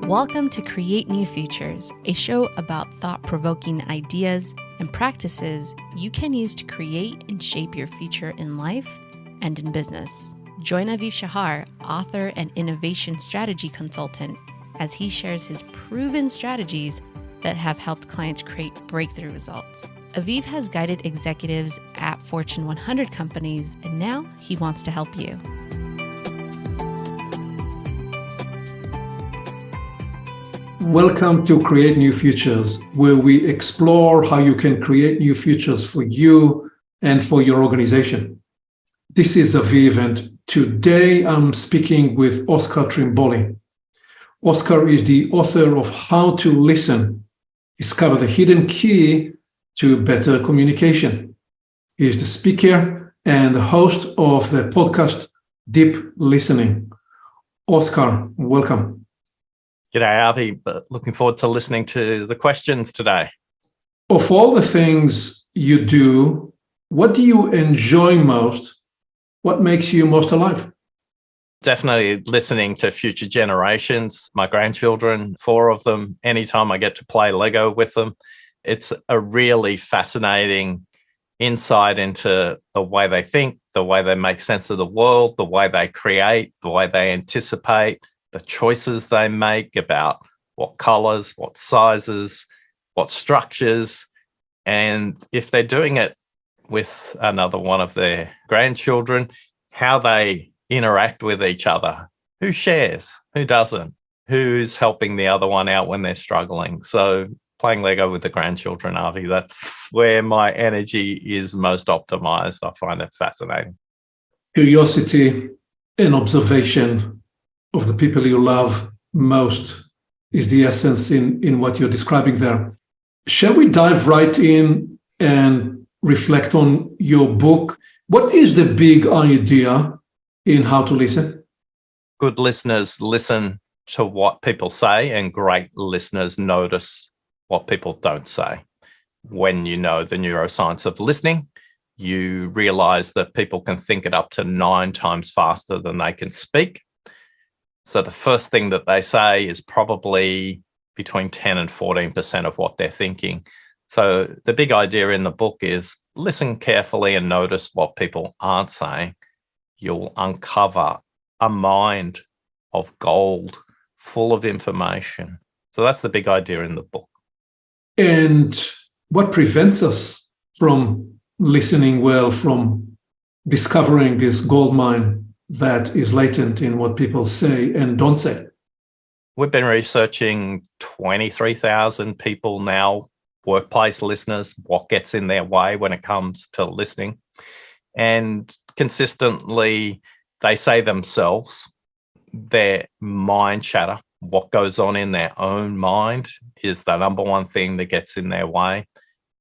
Welcome to Create New Futures, a show about thought-provoking ideas and practices you can use to create and shape your future in life and in business. Join Aviv Shahar, author and innovation strategy consultant, as he shares his proven strategies that have helped clients create breakthrough results. Aviv has guided executives at Fortune 100 companies, and now he wants to help you. Welcome to Create New Futures, where we explore how you can create new futures for you and for your organization. This is Aviv, and today I'm speaking with Oscar Trimboli. Oscar is the author of How to Listen, Discover the Hidden Key to Better Communication. He is the speaker and the host of the podcast Deep Listening. Oscar, welcome. G'day, Avi, but looking forward to listening to the questions today. Of all the things you do, what do you enjoy most? What makes you most alive? Definitely listening to future generations, my grandchildren, 4 of them, anytime I get to play Lego with them. It's a really fascinating insight into the way they think, the way they make sense of the world, the way they create, the way they anticipate, the choices they make about what colors, what sizes, what structures. And if they're doing it with another one of their grandchildren, how they interact with each other. Who shares? Who doesn't? Who's helping the other one out when they're struggling? So playing Lego with the grandchildren, Avi, that's where my energy is most optimized. I find it fascinating. Curiosity and observation of the people you love most is the essence in what you're describing there. Shall we dive right in and reflect on your book? What is the big idea in How to Listen? Good listeners listen to what people say, and great listeners notice what people don't say. When you know the neuroscience of listening, you realize that people can think it up to 9 times faster than they can speak. So the first thing that they say is probably between 10 and 14% of what they're thinking. So the big idea in the book is listen carefully and notice what people aren't saying. You'll uncover a mind of gold full of information. So that's the big idea in the book. And what prevents us from listening well, from discovering this gold mine that is latent in what people say and don't say? We've been researching 23,000 people now, workplace listeners, what gets in their way when it comes to listening. And consistently, they say themselves, their mind chatter, what goes on in their own mind is the number one thing that gets in their way.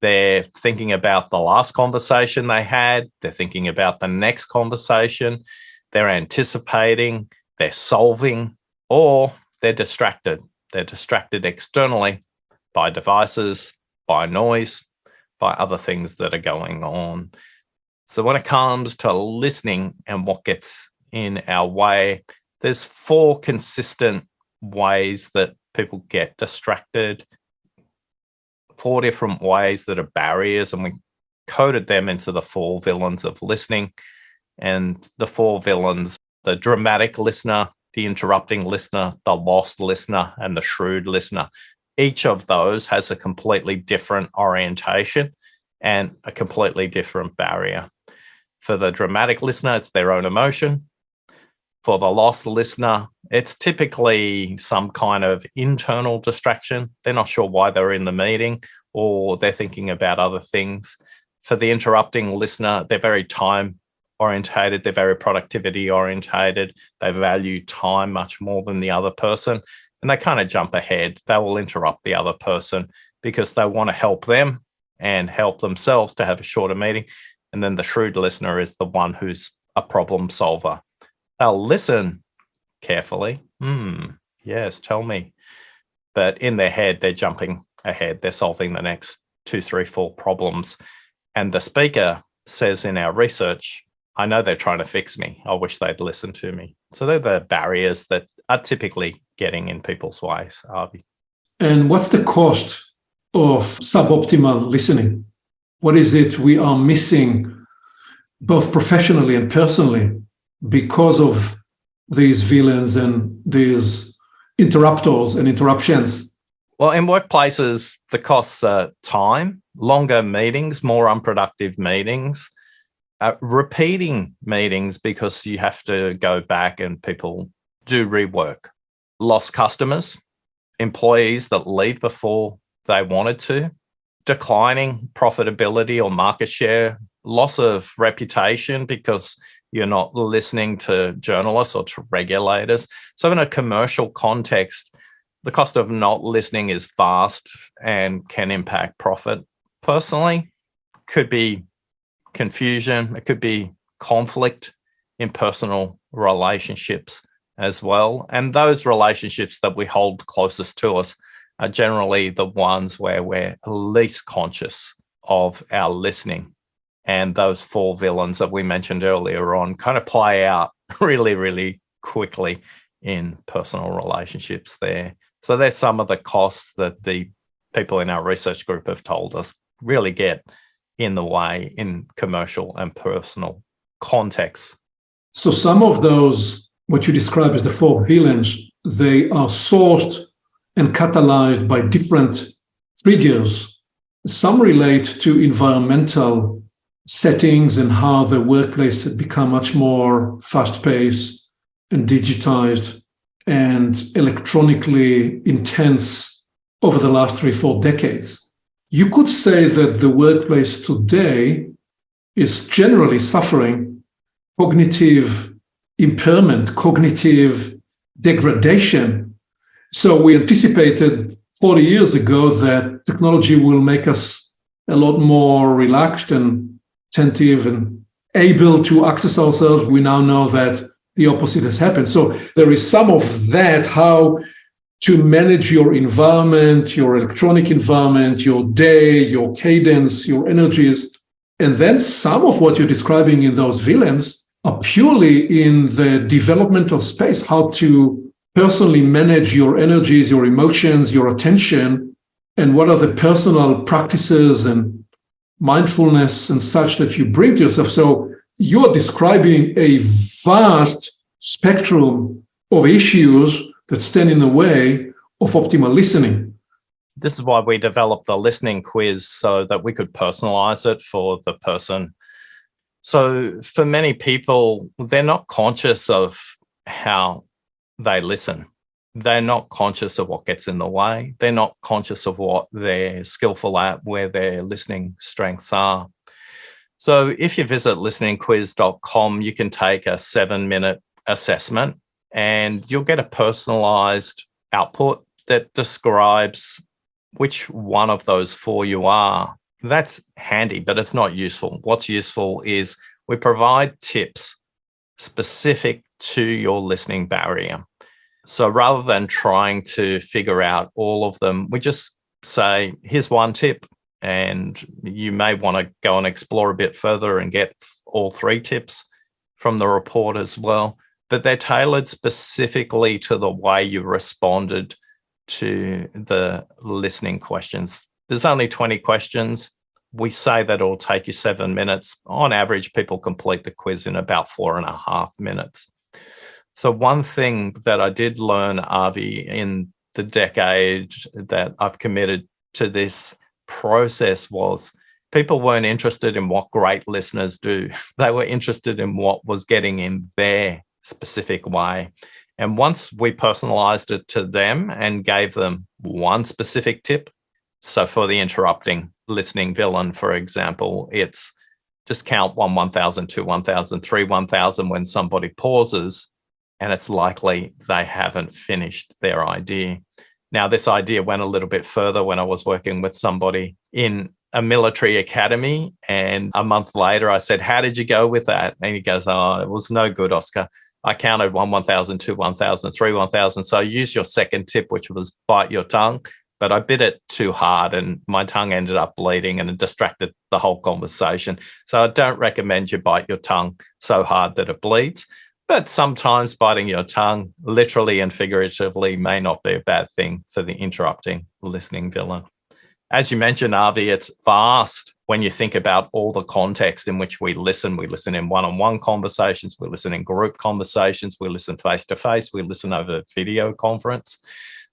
They're thinking about the last conversation they had. They're thinking about the next conversation. They're anticipating, they're solving, or they're distracted. They're distracted externally by devices, by noise, by other things that are going on. So when it comes to listening and what gets in our way, there's 4 consistent ways that people get distracted, 4 different ways that are barriers, and we coded them into the 4 villains of listening. And the 4 villains, the dramatic listener, the interrupting listener, the lost listener, and the shrewd listener. Each of those has a completely different orientation and a completely different barrier. For the dramatic listener, it's their own emotion. For the lost listener, it's typically some kind of internal distraction. They're not sure why they're in the meeting, or they're thinking about other things. For the interrupting listener, they're very time orientated, they're very productivity orientated, they value time much more than the other person, and they kind of jump ahead. They will interrupt the other person because they want to help them and help themselves to have a shorter meeting. And then the shrewd listener is the one who's a problem solver. They'll listen carefully. Yes, tell me. But in their head, they're jumping ahead. They're solving the next 2, 3, 4 problems. And the speaker says in our research, I know they're trying to fix me. I wish they'd listen to me. So they're the barriers that are typically getting in people's ways, Avi. And what's the cost of suboptimal listening? What is it we are missing, both professionally and personally, because of these villains and these interrupters and interruptions? Well, in workplaces, the costs are time, longer meetings, more unproductive meetings, repeating meetings because you have to go back and people do rework, lost customers, employees that leave before they wanted to, declining profitability or market share, loss of reputation because you're not listening to journalists or to regulators. So in a commercial context, the cost of not listening is vast and can impact profit. Personally, could be confusion, it could be conflict in personal relationships as well. And those relationships that we hold closest to us are generally the ones where we're least conscious of our listening. And those four villains that we mentioned earlier on kind of play out really, really quickly in personal relationships there. So there's some of the costs that the people in our research group have told us really get in the way in commercial and personal contexts. So some of those, what you describe as the four villains, they are sourced and catalyzed by different triggers. Some relate to environmental settings and how the workplace had become much more fast-paced and digitized and electronically intense over the last 3-4 decades. You could say that the workplace today is generally suffering cognitive impairment, cognitive degradation. So we anticipated 40 years ago that technology will make us a lot more relaxed and attentive and able to access ourselves. We now know that the opposite has happened. So there is some of that, how to manage your environment, your electronic environment, your day, your cadence, your energies. And then some of what you're describing in those villains are purely in the developmental space, how to personally manage your energies, your emotions, your attention, and what are the personal practices and mindfulness and such that you bring to yourself. So you're describing a vast spectrum of issues that stand in the way of optimal listening. This is why we developed the listening quiz so that we could personalize it for the person. So for many people, they're not conscious of how they listen. They're not conscious of what gets in the way. They're not conscious of what they're skillful at, where their listening strengths are. So if you visit listeningquiz.com, you can take a 7-minute assessment and you'll get a personalized output that describes which one of those four you are. That's handy, but it's not useful. What's useful is we provide tips specific to your listening barrier. So rather than trying to figure out all of them, we just say, here's one tip. And you may want to go and explore a bit further and get all 3 tips from the report as well. But they're tailored specifically to the way you responded to the listening questions. There's only 20 questions. We say that it'll take you 7 minutes. On average, people complete the quiz in about 4.5 minutes. So one thing that I did learn, Avi, in the decade that I've committed to this process was people weren't interested in what great listeners do. They were interested in what was getting in their specific way. And once we personalized it to them and gave them one specific tip, so for the interrupting listening villain, for example, it's just count 1, 1,000, 2, 1,000, 3, 1,000 when somebody pauses, and it's likely they haven't finished their idea. Now, this idea went a little bit further when I was working with somebody in a military academy. And a month later, I said, how did you go with that? And he goes, oh, it was no good, Oscar. I counted 1, 1,000, 2, 1,000, 3, 1,000. So I used your second tip, which was bite your tongue. But I bit it too hard and my tongue ended up bleeding and it distracted the whole conversation. So I don't recommend you bite your tongue so hard that it bleeds. But sometimes biting your tongue, literally and figuratively, may not be a bad thing for the interrupting listening villain. As you mentioned, Avi, it's vast when you think about all the context in which we listen. We listen in one-on-one conversations, we listen in group conversations, we listen face-to-face, we listen over video conference.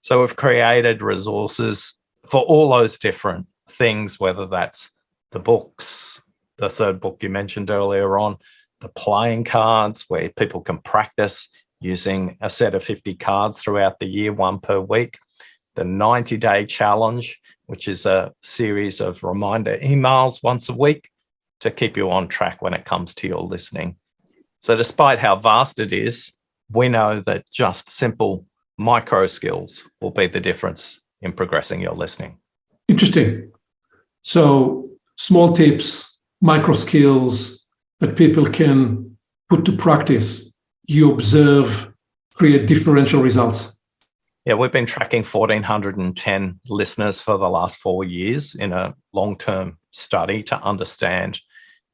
So we've created resources for all those different things, whether that's the books, the third book you mentioned earlier on, the playing cards where people can practice using a set of 50 cards throughout the year, one per week, the 90-day challenge, which is a series of reminder emails once a week to keep you on track when it comes to your listening. So despite how vast it is, we know that just simple micro skills will be the difference in progressing your listening. Interesting. So small tips, micro skills that people can put to practice, you observe, create differential results. Yeah, we've been tracking 1,410 listeners for the last 4 years in a long-term study to understand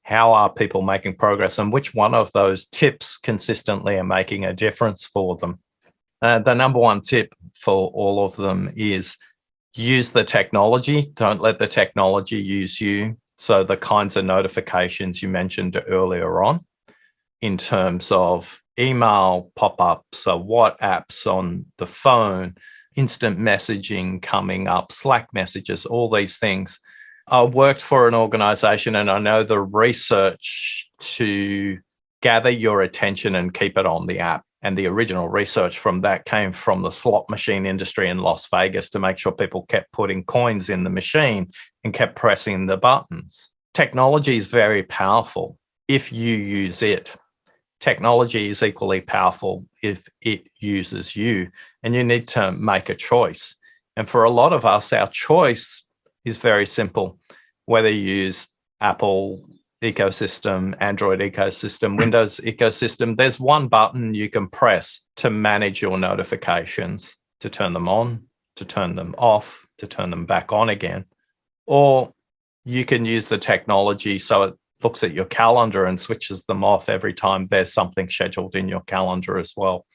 how are people making progress and which one of those tips consistently are making a difference for them. The number one tip for all of them is use the technology. Don't let the technology use you. So the kinds of notifications you mentioned earlier on in terms of email pop-ups or WhatsApps on the phone, instant messaging coming up, Slack messages, all these things. I worked for an organization and I know the research to gather your attention and keep it on the app. And the original research from that came from the slot machine industry in Las Vegas to make sure people kept putting coins in the machine and kept pressing the buttons. Technology is very powerful if you use it. Technology is equally powerful if it uses you, and you need to make a choice. And for a lot of us, our choice is very simple, whether you use Apple ecosystem, Android ecosystem, Windows ecosystem, there's one button you can press to manage your notifications, to turn them on, to turn them off, to turn them back on again. Or you can use the technology so it looks at your calendar and switches them off every time there's something scheduled in your calendar as well.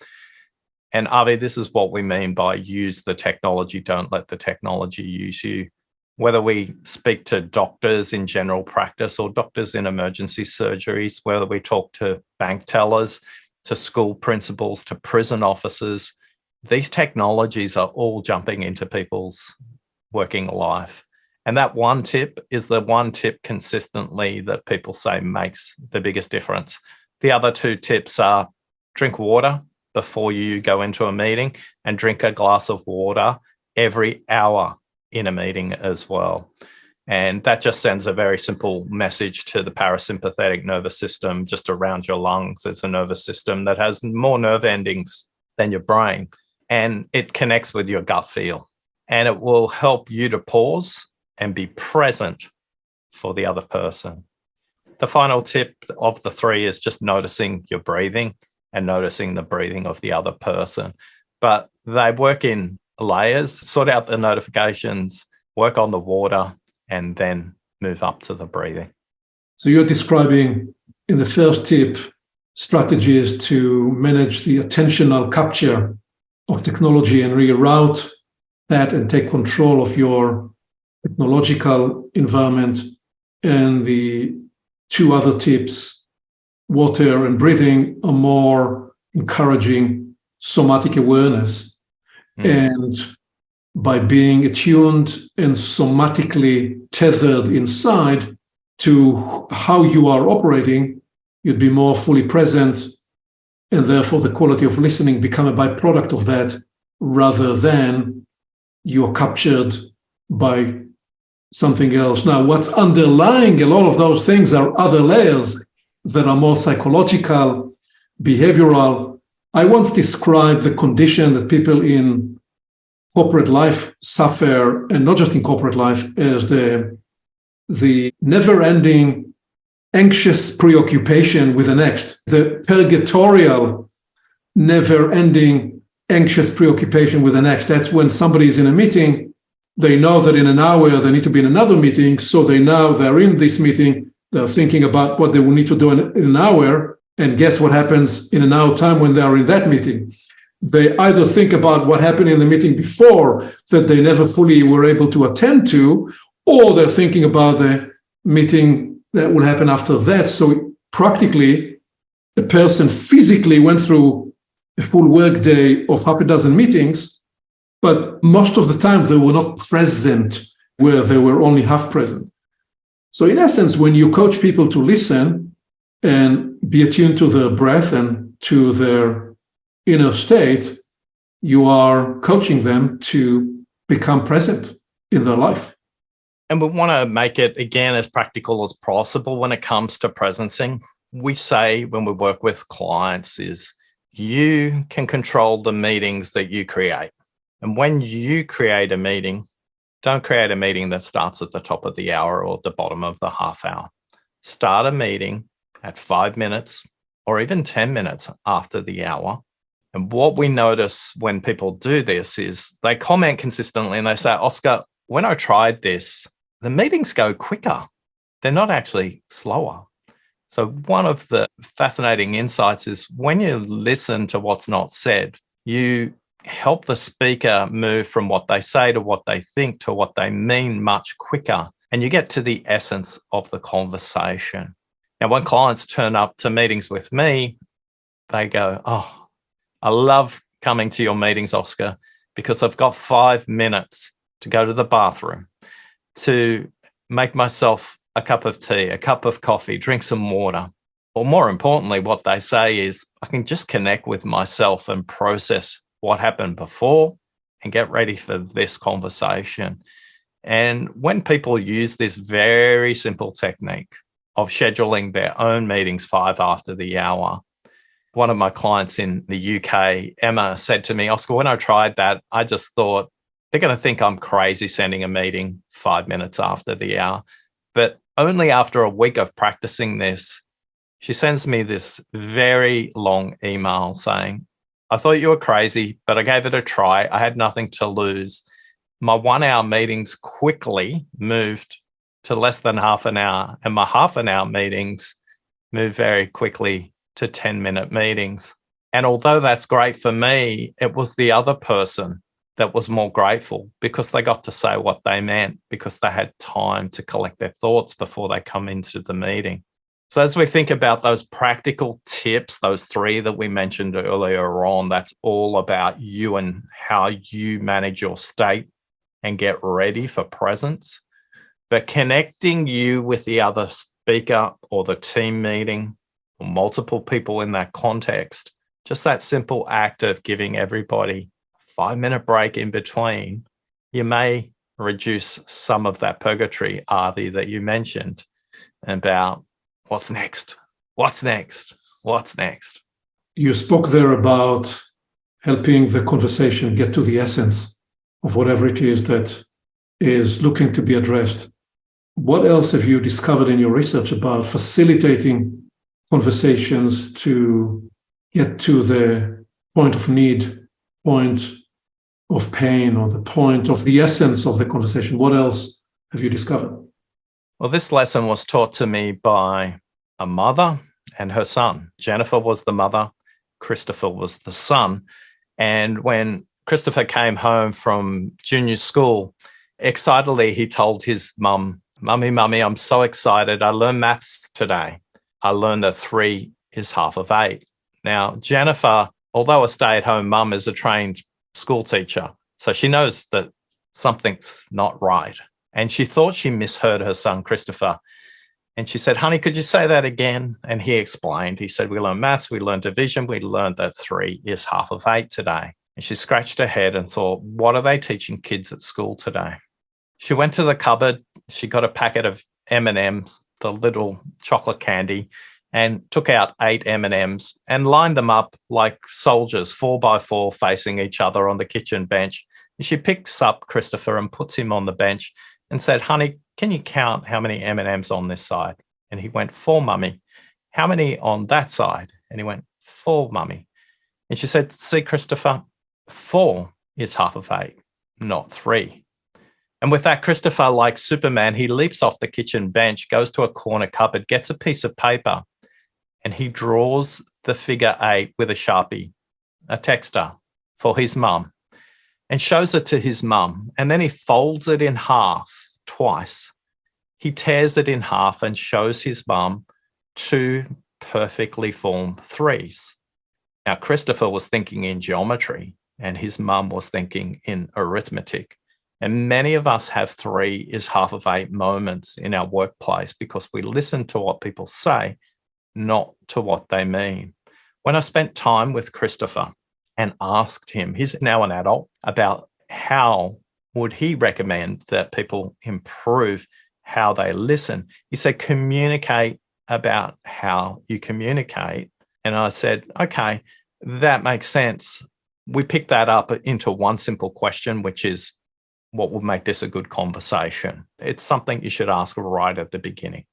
And Avi, this is what we mean by use the technology, don't let the technology use you. Whether we speak to doctors in general practice or doctors in emergency surgeries, whether we talk to bank tellers, to school principals, to prison officers, these technologies are all jumping into people's working life. And that one tip is the one tip consistently that people say makes the biggest difference. The other two tips are drink water before you go into a meeting and drink a glass of water every hour in a meeting as well. And that just sends a very simple message to the parasympathetic nervous system just around your lungs. There's a nervous system that has more nerve endings than your brain, and it connects with your gut feel. And it will help you to pause and be present for the other person. The final tip of the three is just noticing your breathing and noticing the breathing of the other person. But they work in layers, sort out the notifications, work on the water, and then move up to the breathing. So you're describing in the first tip strategies to manage the attentional capture of technology and reroute that and take control of your technological environment. And the two other tips, water and breathing, are more encouraging somatic awareness. And by being attuned and somatically tethered inside to how you are operating, you'd be more fully present, and therefore the quality of listening become a byproduct of that, rather than you're captured by something else. Now, what's underlying a lot of those things are other layers that are more psychological, behavioral. I once described the condition that people in corporate life suffer, and not just in corporate life, as the never-ending anxious preoccupation with the next, the purgatorial never-ending anxious preoccupation with the next. That's when somebody is in a meeting, they know that in an hour they need to be in another meeting, so they're in this meeting, they're thinking about what they will need to do in an hour, And guess what happens in an hour time when they are in that meeting? They either think about what happened in the meeting before that they never fully were able to attend to, or they're thinking about the meeting that will happen after that. So practically, a person physically went through a full work day of half a dozen meetings, but most of the time they were not present where they were only half present. So in essence, when you coach people to listen and be attuned to their breath and to their inner state, you are coaching them to become present in their life. And we want to make it, again, as practical as possible when it comes to presencing. We say when we work with clients is you can control the meetings that you create. And when you create a meeting, don't create a meeting that starts at the top of the hour or the bottom of the half hour. Start a meeting at 5 minutes or even 10 minutes after the hour. And what we notice when people do this is they comment consistently and they say, Oscar, when I tried this, the meetings go quicker. They're not actually slower. So one of the fascinating insights is when you listen to what's not said, you help the speaker move from what they say to what they think to what they mean much quicker. And you get to the essence of the conversation. Now, when clients turn up to meetings with me, they go, oh, I love coming to your meetings, Oscar, because I've got 5 minutes to go to the bathroom, to make myself a cup of tea, a cup of coffee, drink some water. Or more importantly, what they say is I can just connect with myself and process what happened before and get ready for this conversation. And when people use this very simple technique of scheduling their own meetings 5 after the hour, one of my clients in the UK, Emma, said to me, Oscar, when I tried that, I just thought they're going to think I'm crazy sending a meeting 5 minutes after the hour. But only after a week of practicing this, she sends me this very long email saying, I thought you were crazy, but I gave it a try. I had nothing to lose. My 1 hour meetings quickly moved to less than half an hour, and my half an hour meetings moved very quickly to 10-minute meetings. And although that's great for me, it was the other person that was more grateful because they got to say what they meant, because they had time to collect their thoughts before they come into the meeting. So as we think about those practical tips, those 3 that we mentioned earlier on, that's all about you and how you manage your state and get ready for presence. But connecting you with the other speaker or the team meeting or multiple people in that context, just that simple act of giving everybody a 5-minute break in between, you may reduce some of that purgatory, Avi, that you mentioned about what's next? What's next? What's next? You spoke there about helping the conversation get to the essence of whatever it is that is looking to be addressed. What else have you discovered in your research about facilitating conversations to get to the point of need, point of pain, or the point of the essence of the conversation? What else have you discovered? Well, this lesson was taught to me by a mother and her son. Jennifer was the mother, Christopher was the son. And when Christopher came home from junior school, excitedly he told his mum, Mummy, I'm so excited. I learned maths today. I learned that 3 is half of 8. Now, Jennifer, although a stay-at-home mum, is a trained school teacher. So she knows that something's not right. And she thought she misheard her son, Christopher. And she said, honey, could you say that again? And he explained. He said, we learned maths, we learned division, we learned that 3 is half of 8 today. And she scratched her head and thought, what are they teaching kids at school today? She went to the cupboard, she got a packet of M&Ms, the little chocolate candy, and took out 8 M&Ms and lined them up like soldiers, 4 by 4, facing each other on the kitchen bench. And she picks up Christopher and puts him on the bench and said, honey, can you count how many M&Ms on this side? And he went, 4, Mummy. How many on that side? And he went, 4, Mummy. And she said, see, Christopher, 4 is half of 8, not 3. And with that, Christopher, like Superman, he leaps off the kitchen bench, goes to a corner cupboard, gets a piece of paper, and he draws the figure 8 with a Sharpie, a texter, for his mum, and shows it to his mum. And then he folds it in half twice. He tears it in half and shows his mum 2 perfectly formed 3s. Now, Christopher was thinking in geometry and his mum was thinking in arithmetic. And many of us have 3 is half of 8 moments in our workplace because we listen to what people say, not to what they mean. When I spent time with Christopher and asked him, he's now an adult, about how would he recommend that people improve how they listen, he said, communicate about how you communicate. And I said, okay, that makes sense. We picked that up into one simple question, which is, what would make this a good conversation? It's something you should ask right at the beginning.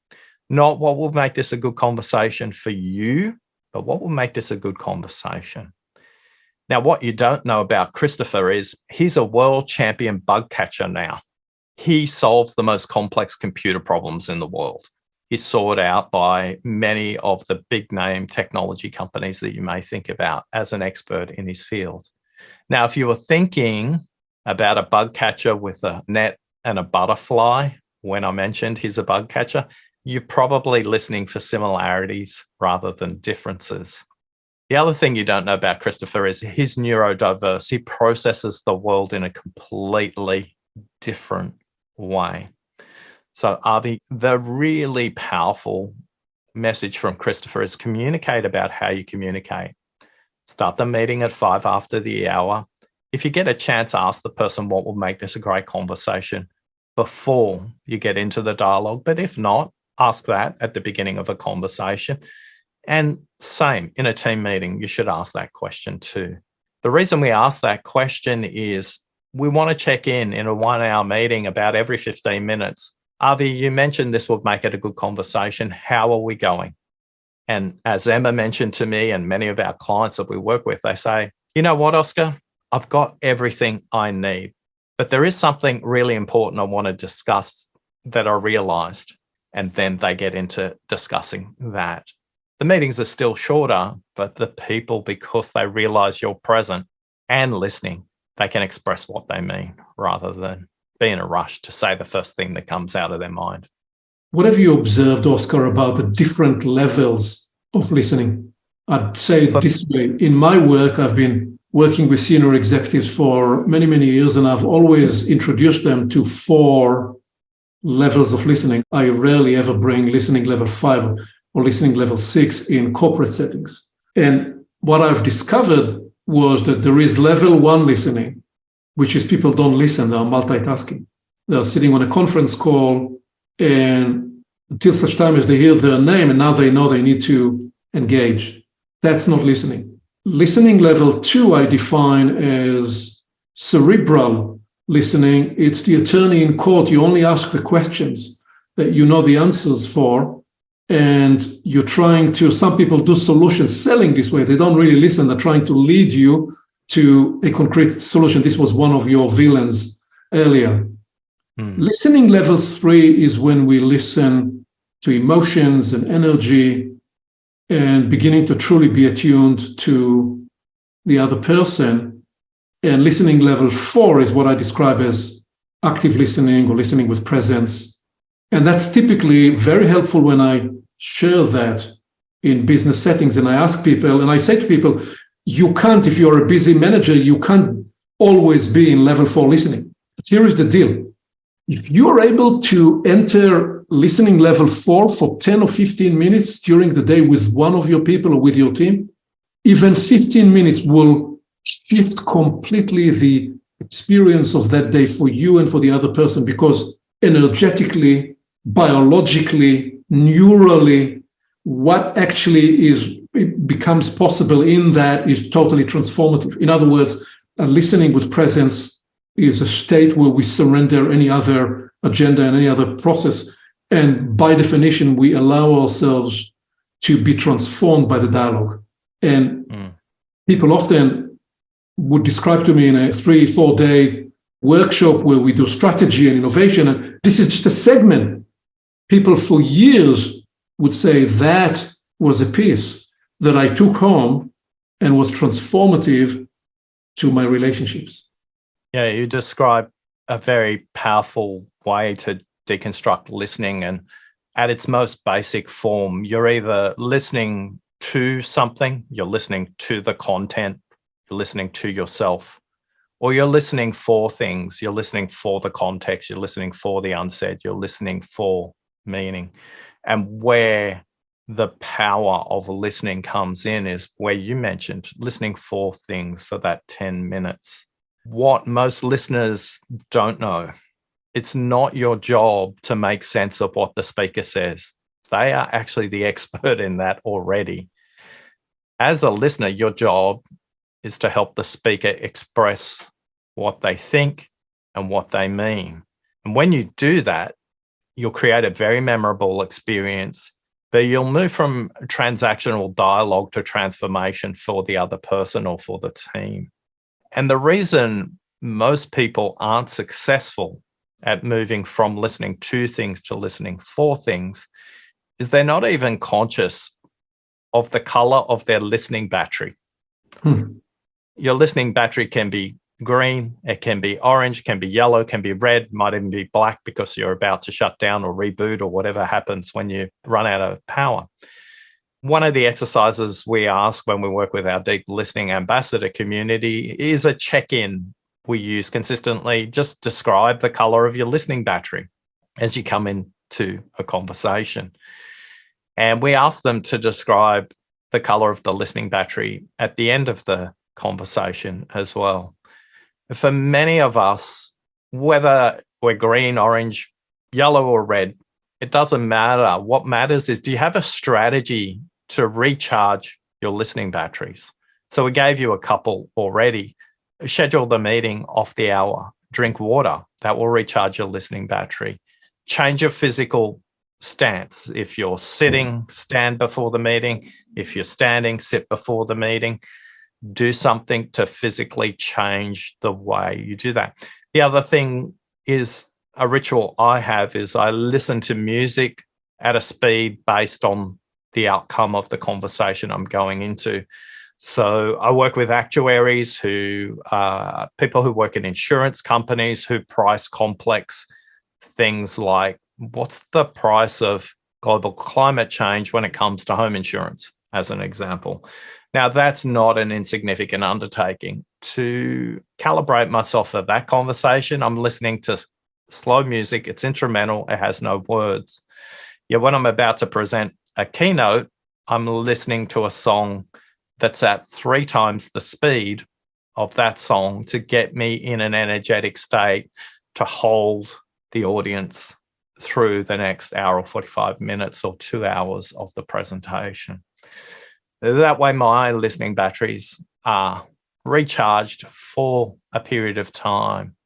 Not what will make this a good conversation for you, but what will make this a good conversation? Now, what you don't know about Christopher is he's a world champion bug catcher now. He solves the most complex computer problems in the world. He's sought out by many of the big name technology companies that you may think about as an expert in his field. Now, if you were thinking about a bug catcher with a net and a butterfly, when I mentioned he's a bug catcher, you're probably listening for similarities rather than differences. The other thing you don't know about Christopher is he's neurodiverse. He processes the world in a completely different way. So, Avi, the really powerful message from Christopher is communicate about how you communicate. Start the meeting at 5 after the hour. If you get a chance, ask the person what will make this a great conversation before you get into the dialogue. But if not, ask that at the beginning of a conversation. And same, in a team meeting, you should ask that question too. The reason we ask that question is we want to check in a 1-hour meeting about every 15 minutes. Avi, you mentioned this would make it a good conversation. How are we going? And as Emma mentioned to me and many of our clients that we work with, they say, you know what, Oscar, I've got everything I need, but there is something really important I want to discuss that I realized. And then they get into discussing that. The meetings are still shorter, but the people, because they realize you're present and listening, they can express what they mean rather than be in a rush to say the first thing that comes out of their mind. What have you observed, Oscar, about the different levels of listening? I'd say it this way. In my work, I've been working with senior executives for many, many years, and I've always introduced them to 4 levels of listening. I rarely ever bring listening level 5 or listening level 6 in corporate settings. And what I've discovered was that there is level 1 listening, which is people don't listen, they're multitasking. They're sitting on a conference call, and until such time as they hear their name, and now they know they need to engage. That's not listening. Listening level 2, I define as cerebral listening. It's the attorney in court. You only ask the questions that you know the answers for, and you're trying to, some people do solution selling this way. They don't really listen. They're trying to lead you to a concrete solution. This was one of your villains earlier. Listening level 3 is when we listen to emotions and energy and beginning to truly be attuned to the other person. And listening level 4 is what I describe as active listening or listening with presence. And that's typically very helpful when I share that in business settings. And I ask people, and I say to people, you can't, if you're a busy manager, you can't always be in level 4 listening. But here is the deal. If you are able to enter listening level 4 for 10 or 15 minutes during the day with one of your people or with your team, even 15 minutes will shift completely the experience of that day for you and for the other person, because energetically, biologically, neurally, what actually becomes possible in that is totally transformative. In other words, listening with presence is a state where we surrender any other agenda and any other process. And by definition, we allow ourselves to be transformed by the dialogue. And people often would describe to me in a 3-4 day workshop where we do strategy and innovation, and this is just a segment. People for years would say that was a piece that I took home and was transformative to my relationships. Yeah, you describe a very powerful way to deconstruct listening. And at its most basic form, you're either listening to something, you're listening to the content, you're listening to yourself, or you're listening for things. You're listening for the context, you're listening for the unsaid, you're listening for meaning. And where the power of listening comes in is where you mentioned listening for things for that 10 minutes. What most listeners don't know, it's not your job to make sense of what the speaker says. They are actually the expert in that already. As a listener, your job is to help the speaker express what they think and what they mean. And when you do that, you'll create a very memorable experience, but you'll move from transactional dialogue to transformation for the other person or for the team. And the reason most people aren't successful at moving from listening to things to listening for things is they're not even conscious of the color of their listening battery. Your listening battery can be green, it can be orange, can be yellow, can be red, might even be black because you're about to shut down or reboot or whatever happens when you run out of power. One of the exercises we ask when we work with our deep listening ambassador community is a check-in we use consistently. Just describe the color of your listening battery as you come into a conversation. And we ask them to describe the color of the listening battery at the end of the conversation as well. For many of us, whether we're green, orange, yellow, or red, it doesn't matter. What matters is, do you have a strategy to recharge your listening batteries? So we gave you a couple already. Schedule the meeting off the hour. Drink water. That will recharge your listening battery. Change your physical stance. If you're sitting, stand before the meeting. If you're standing, sit before the meeting. Do something to physically change the way you do that. The other thing is a ritual I have is I listen to music at a speed based on the outcome of the conversation I'm going into. So I work with actuaries who people who work in insurance companies who price complex things like what's the price of global climate change when it comes to home insurance, as an example. Now, that's not an insignificant undertaking. To calibrate myself for that conversation, I'm listening to slow music. It's instrumental. It has no words. Yet when I'm about to present a keynote, I'm listening to a song that's at 3 times the speed of that song to get me in an energetic state to hold the audience through the next hour or 45 minutes or 2 hours of the presentation. That way, my listening batteries are recharged for a period of time.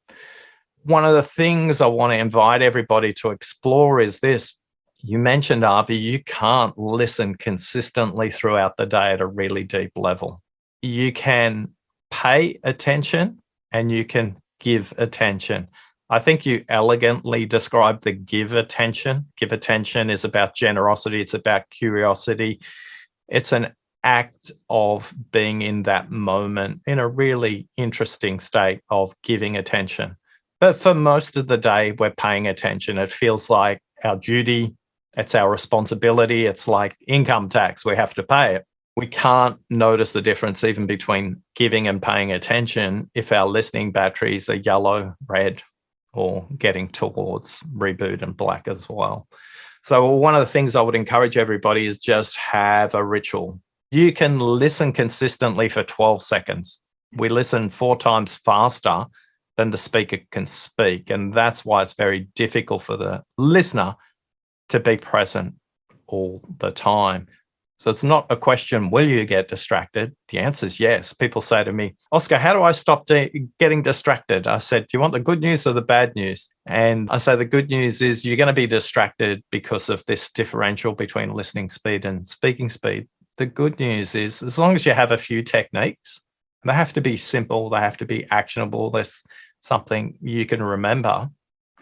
One of the things I want to invite everybody to explore is this. You mentioned, Avi, you can't listen consistently throughout the day at a really deep level. You can pay attention and you can give attention. I think you elegantly described the give attention. Give attention is about generosity. It's about curiosity. It's an act of being in that moment in a really interesting state of giving attention. But for most of the day, we're paying attention. It feels like our duty. It's our responsibility. It's like income tax. We have to pay it. We can't notice the difference even between giving and paying attention if our listening batteries are yellow, red, or getting towards reboot and black as well. So one of the things I would encourage everybody is just have a ritual. You can listen consistently for 12 seconds. We listen 4 times faster than the speaker can speak. And that's why it's very difficult for the listener to be present all the time. So it's not a question, will you get distracted? The answer is yes. People say to me, Oscar, how do I stop getting distracted? I said, do you want the good news or the bad news? And I say the good news is you're going to be distracted because of this differential between listening speed and speaking speed. The good news is as long as you have a few techniques, they have to be simple, they have to be actionable. There's something you can remember.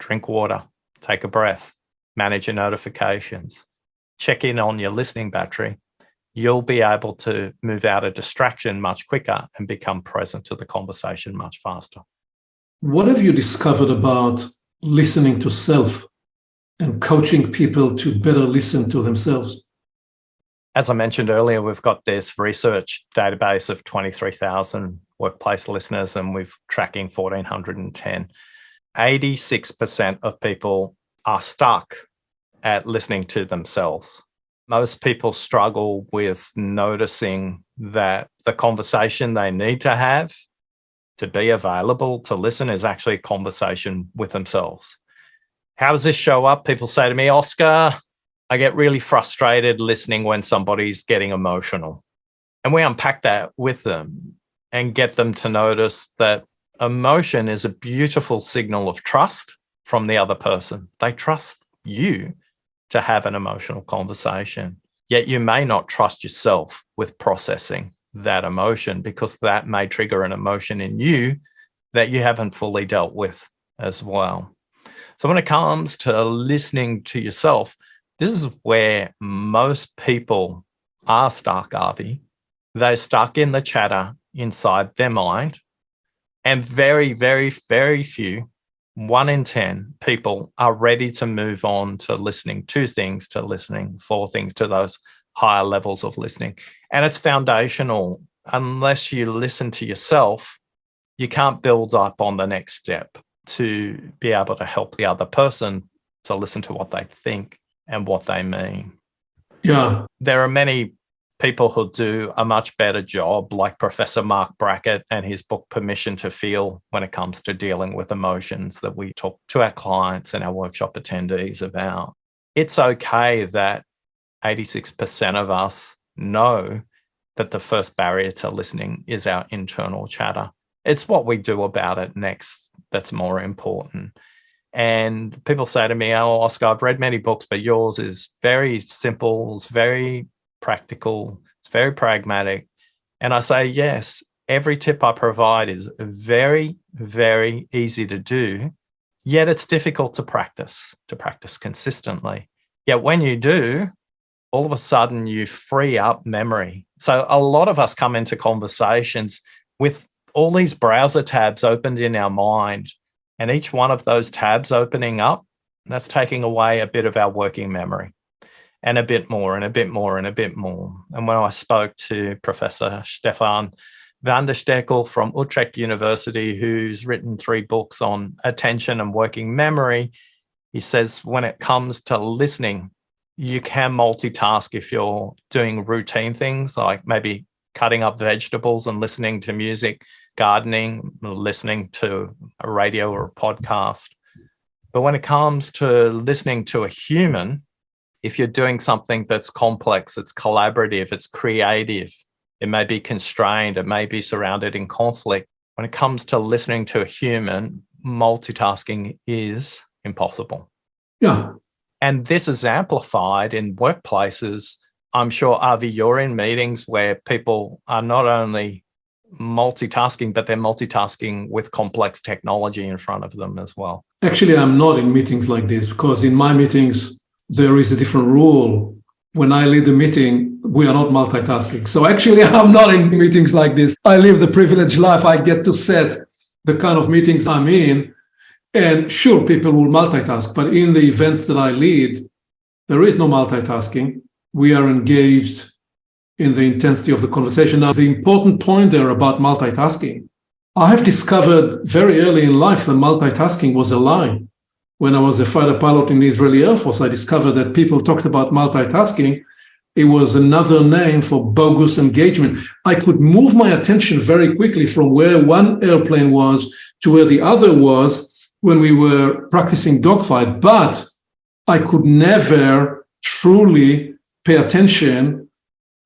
Drink water, take a breath, manage your notifications, check in on your listening battery. you'll be able to move out of distraction much quicker and become present to the conversation much faster. What have you discovered about listening to self and coaching people to better listen to themselves? As I mentioned earlier, we've got this research database of 23,000 workplace listeners, and we're tracking 1,410. 86% of people are stuck at listening to themselves. Most people struggle with noticing that the conversation they need to have to be available to listen is actually a conversation with themselves. How does this show up? People say to me, Oscar, I get really frustrated listening when somebody's getting emotional. And we unpack that with them and get them to notice that emotion is a beautiful signal of trust from the other person. They trust you to have an emotional conversation, yet you may not trust yourself with processing that emotion because that may trigger an emotion in you that you haven't fully dealt with as well. So when it comes to listening to yourself, this is where most people are stuck, Avi. They're stuck in the chatter inside their mind. And very, very, very few, 1 in 10 people are ready to move on to listening to things, to listening for things, to those higher levels of listening. And it's foundational. Unless you listen to yourself, you can't build up on the next step to be able to help the other person to listen to what they think and what they mean. Yeah. There are many people who do a much better job, like Professor Mark Brackett and his book, Permission to Feel, when it comes to dealing with emotions that we talk to our clients and our workshop attendees about. It's okay that 86% of us know that the first barrier to listening is our internal chatter. It's what we do about it next that's more important. And people say to me, oh, Oscar, I've read many books, but yours is very simple, it's very practical, it's very pragmatic. And I say, yes, every tip I provide is very, very easy to do, yet it's difficult to practice consistently. Yet when you do, all of a sudden you free up memory. So a lot of us come into conversations with all these browser tabs opened in our mind, and each one of those tabs opening up, that's taking away a bit of our working memory, and a bit more and a bit more and a bit more. And when I spoke to Professor Stefan van der Stekel from Utrecht University, who's written 3 books on attention and working memory, he says when it comes to listening, you can multitask if you're doing routine things like maybe cutting up vegetables and listening to music, gardening, listening to a radio or a podcast. But when it comes to listening to a human, if you're doing something that's complex, it's collaborative, it's creative, it may be constrained, it may be surrounded in conflict. When it comes to listening to a human, multitasking is impossible. Yeah. And this is amplified in workplaces. I'm sure, Avi, you're in meetings where people are not only multitasking, but they're multitasking with complex technology in front of them as well. Actually, I'm not in meetings like this because in my meetings, there is a different rule. When I lead the meeting, we are not multitasking. So actually, I'm not in meetings like this. I live the privileged life. I get to set the kind of meetings I'm in. And sure, people will multitask, but in the events that I lead, there is no multitasking. We are engaged in the intensity of the conversation. Now, the important point there about multitasking, I have discovered very early in life that multitasking was a lie. When I was a fighter pilot in the Israeli Air Force, I discovered that people talked about multitasking. It was another name for bogus engagement. I could move my attention very quickly from where one airplane was to where the other was when we were practicing dogfight, but I could never truly pay attention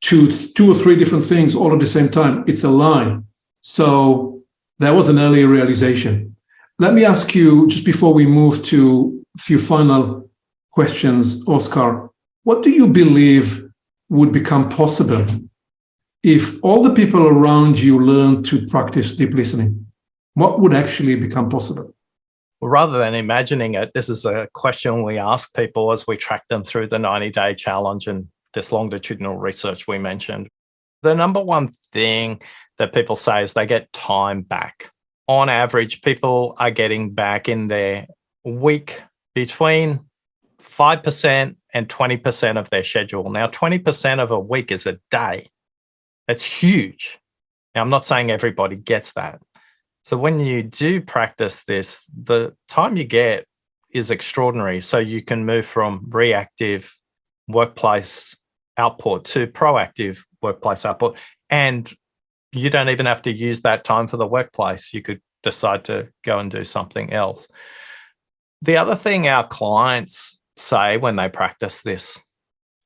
to 2 or 3 different things all at the same time. It's a lie. So that was an early realization. Let me ask you, just before we move to a few final questions, Oscar, what do you believe would become possible if all the people around you learn to practice deep listening? What would actually become possible? Well, rather than imagining it, this is a question we ask people as we track them through the 90-day challenge and this longitudinal research we mentioned. The number one thing that people say is they get time back. On average, people are getting back in their week between 5% and 20% of their schedule. Now, 20% of a week is a day. That's huge. Now, I'm not saying everybody gets that. So when you do practice this, the time you get is extraordinary. So you can move from reactive workplace output to proactive workplace output. And you don't even have to use that time for the workplace. You could decide to go and do something else. The other thing our clients say when they practice this,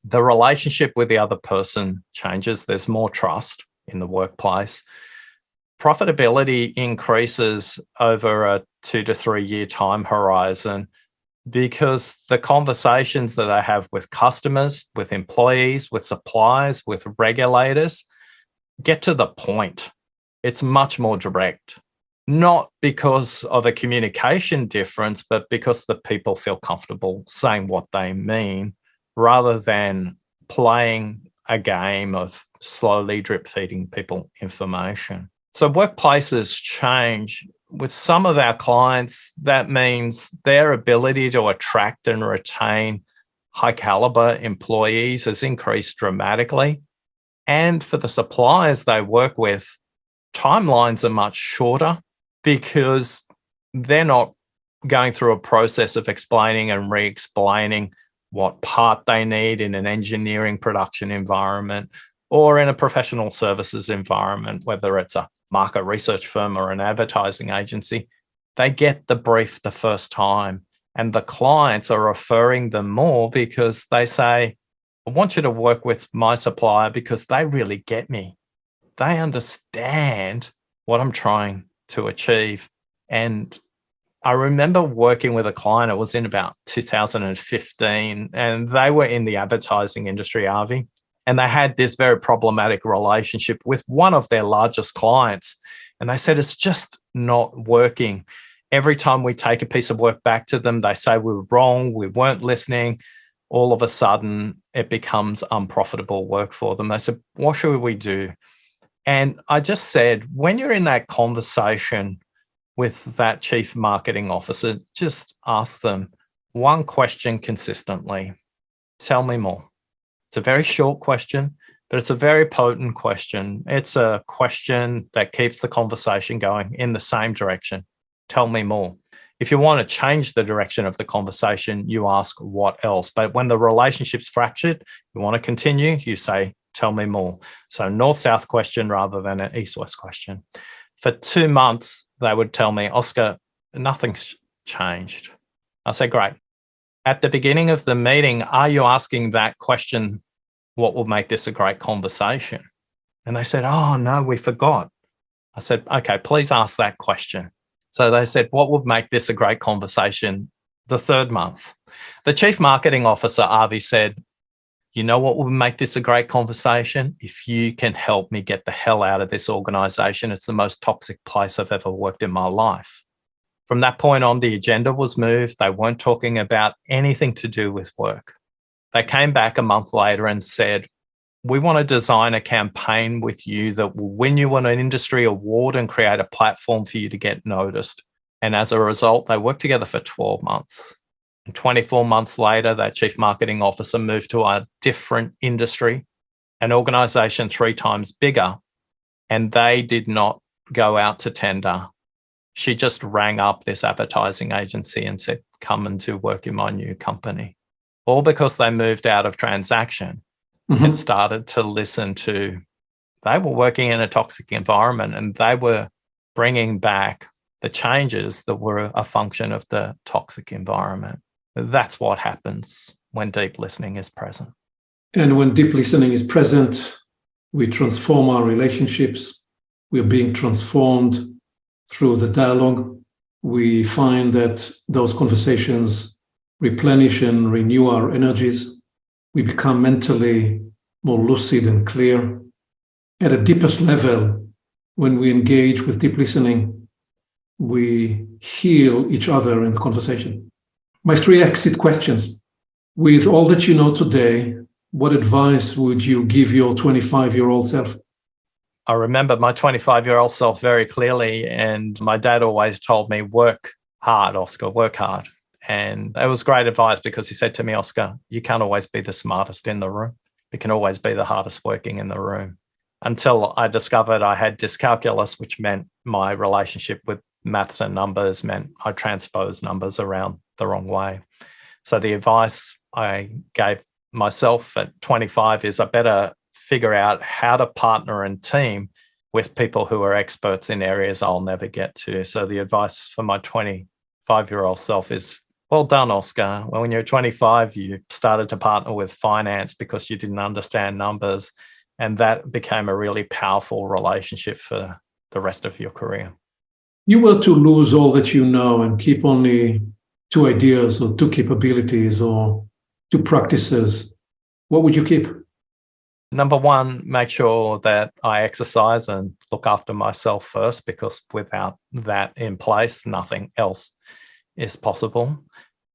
the relationship with the other person changes. There's more trust in the workplace. Profitability increases over a 2 to 3 year time horizon because the conversations that they have with customers, with employees, with suppliers, with regulators get to the point. It's much more direct, not because of a communication difference, but because the people feel comfortable saying what they mean rather than playing a game of slowly drip feeding people information. So workplaces change. With some of our clients, that means their ability to attract and retain high caliber employees has increased dramatically. And for the suppliers they work with, timelines are much shorter because they're not going through a process of explaining and re-explaining what part they need in an engineering production environment or in a professional services environment, whether it's a market research firm or an advertising agency. They get the brief the first time, and the clients are referring them more because they say, I want you to work with my supplier because they really get me. They understand what I'm trying to achieve. And I remember working with a client, it was in about 2015, and they were in the advertising industry, Avi, and they had this very problematic relationship with one of their largest clients. And they said, it's just not working. Every time we take a piece of work back to them, they say we were wrong, we weren't listening. All of a sudden, it becomes unprofitable work for them. They said, what should we do? And I just said, when you're in that conversation with that chief marketing officer, just ask them one question consistently. Tell me more. It's a very short question, but it's a very potent question. It's a question that keeps the conversation going in the same direction. Tell me more. If you want to change the direction of the conversation, you ask what else. But when the relationship's fractured, you want to continue, you say, tell me more. So north-south question rather than an east-west question. For 2 months, they would tell me, Oscar, nothing's changed. I said, great. At the beginning of the meeting, are you asking that question, what will make this a great conversation? And they said, oh, no, we forgot. I said, okay, please ask that question. So they said, what would make this a great conversation? The 3rd month. The chief marketing officer, Avi, said, you know what would make this a great conversation? If you can help me get the hell out of this organization. It's the most toxic place I've ever worked in my life. From that point on, the agenda was moved. They weren't talking about anything to do with work. They came back a month later and said, we want to design a campaign with you that will win you an industry award and create a platform for you to get noticed. And as a result, they worked together for 12 months. And 24 months later, that chief marketing officer moved to a different industry, an organization 3 times bigger, and they did not go out to tender. She just rang up this advertising agency and said, come and do work in my new company. All because they moved out of transaction and started to listen to, they were working in a toxic environment and they were bringing back the changes that were a function of the toxic environment. That's what happens when deep listening is present. And when deep listening is present, we transform our relationships. We're being transformed through the dialogue. We find that those conversations replenish and renew our energies. We become mentally more lucid and clear. At a deepest level, when we engage with deep listening, we heal each other in the conversation. My 3 exit questions. With all that you know today, what advice would you give your 25-year-old self? I remember my 25-year-old self very clearly, and my dad always told me, work hard, Oscar, work hard. And it was great advice because he said to me, Oscar, you can't always be the smartest in the room. You can always be the hardest working in the room. Until I discovered I had dyscalculia, which meant my relationship with maths and numbers meant I transposed numbers around the wrong way. So the advice I gave myself at 25 is I better figure out how to partner and team with people who are experts in areas I'll never get to. So the advice for my 25-year-old self is, well done, Oscar. When you're 25, you started to partner with finance because you didn't understand numbers. And that became a really powerful relationship for the rest of your career. You were to lose all that you know and keep only 2 ideas or 2 capabilities or 2 practices. What would you keep? Number 1, make sure that I exercise and look after myself first, because without that in place, nothing else is possible.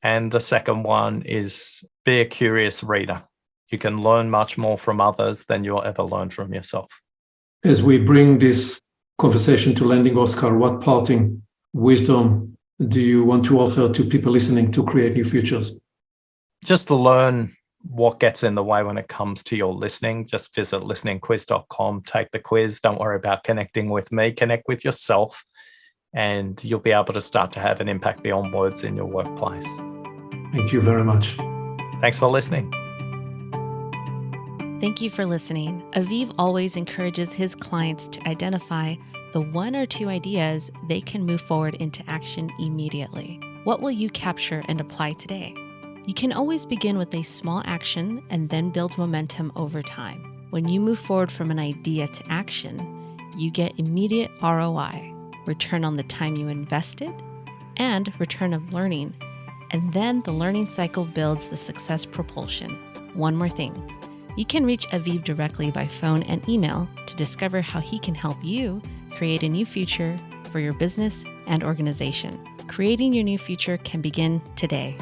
And the second one is be a curious reader. You can learn much more from others than you'll ever learn from yourself. As we bring this conversation to landing, Oscar, what parting wisdom do you want to offer to people listening to create new futures? Just to learn what gets in the way when it comes to your listening. Just visit listeningquiz.com, take the quiz. Don't worry about connecting with me, connect with yourself, and you'll be able to start to have an impact beyond words in your workplace. Thank you very much. Thanks for listening. Thank you for listening. Aviv always encourages his clients to identify the 1 or 2 ideas they can move forward into action immediately. What will you capture and apply today? You can always begin with a small action and then build momentum over time. When you move forward from an idea to action, you get immediate ROI, return on the time you invested, and return of learning. And then the learning cycle builds the success propulsion. One more thing. You can reach Aviv directly by phone and email to discover how he can help you create a new future for your business and organization. Creating your new future can begin today.